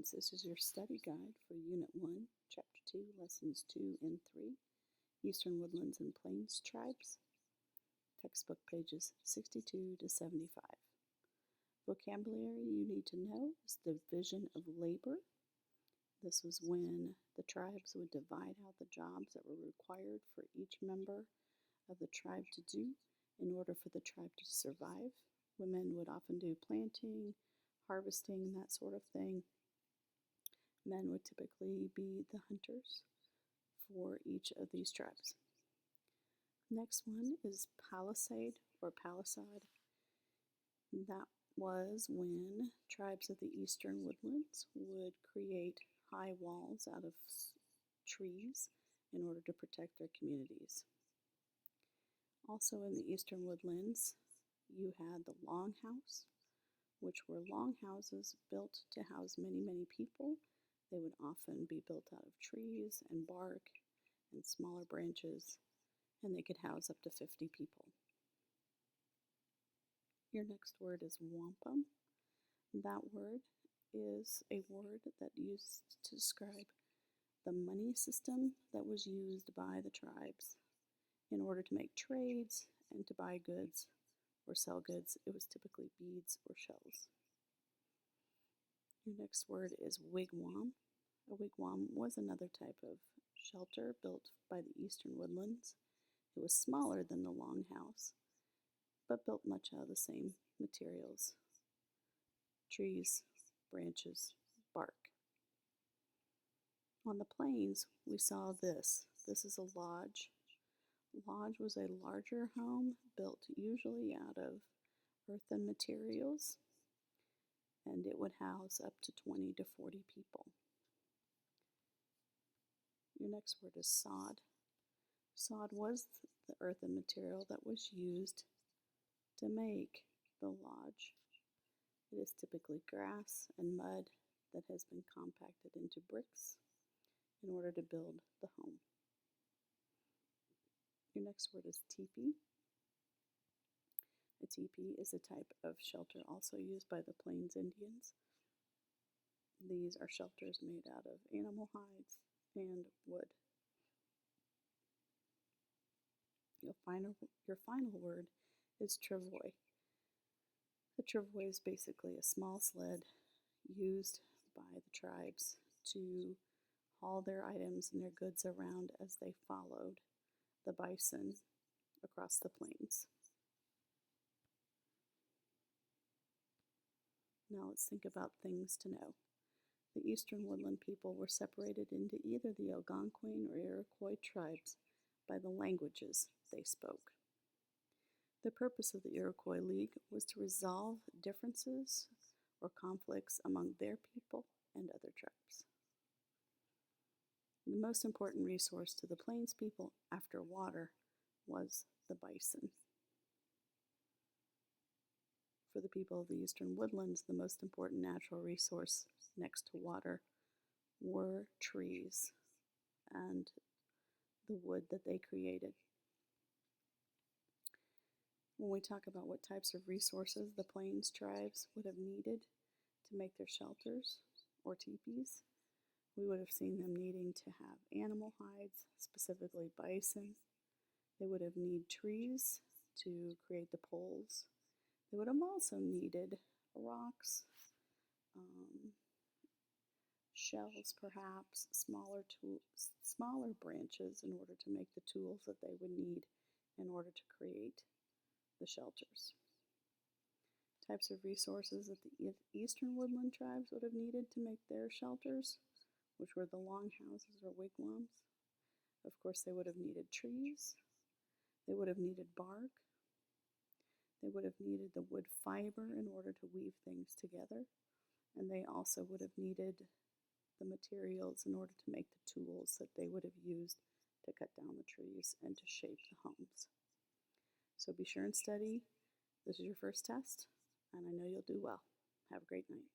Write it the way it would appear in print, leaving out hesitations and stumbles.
students, this is your study guide for Unit 1, Chapter 2, Lessons 2 and 3, Eastern Woodlands and Plains Tribes, textbook pages 62 to 75. Vocabulary you need to know is division of labor. This was when the tribes would divide out the jobs that were required for each member of the tribe to do in order for the tribe to survive. Women would often do planting, harvesting, that sort of thing. Men would typically be the hunters for each of these tribes. Next one is palisade or palisade. That was when tribes of the eastern woodlands would create high walls out of trees in order to protect their communities. Also in the eastern woodlands, you had the longhouse, which were long houses built to house many, many people. They would often be built out of trees and bark and smaller branches, and they could house up to 50 people. Your next word is wampum. That word is a word that used to describe the money system that was used by the tribes in order to make trades and to buy goods or sell goods. It was typically beads or shells. Your next word is wigwam. A wigwam was another type of shelter built by the eastern woodlands. It was smaller than the longhouse, but built much out of the same materials: trees, branches, bark. On the plains, we saw this. This is a lodge. A lodge was a larger home built usually out of earthen materials, and it would house up to 20 to 40 people. Your next word is sod. Sod was the earthen material that was used to make the lodge. It is typically grass and mud that has been compacted into bricks in order to build the home. Your next word is teepee. A teepee is a type of shelter also used by the Plains Indians. These are shelters made out of animal hides and wood. Your final word is travois. The travois is basically a small sled used by the tribes to haul their items and their goods around as they followed the bison across the plains. Now let's think about things to know. The eastern woodland people were separated into either the Algonquin or Iroquois tribes by the languages they spoke. The purpose of the Iroquois League was to resolve differences or conflicts among their people and other tribes. The most important resource to the Plains people after water was the bison. For the people of the eastern woodlands, the most important natural resource next to water were trees and the wood that they created. When we talk about what types of resources the Plains tribes would have needed to make their shelters or teepees, we would have seen them needing to have animal hides, specifically bison. They would have needed trees to create the poles. They would have also needed rocks, shells perhaps, smaller branches in order to make the tools that they would need in order to create the shelters. Types of resources that the eastern woodland tribes would have needed to make their shelters, which were the longhouses or wigwams. Of course, they would have needed trees. They would have needed bark. They would have needed the wood fiber in order to weave things together. And they also would have needed the materials in order to make the tools that they would have used to cut down the trees and to shape the homes. So be sure and study. This is your first test, and I know you'll do well. Have a great night.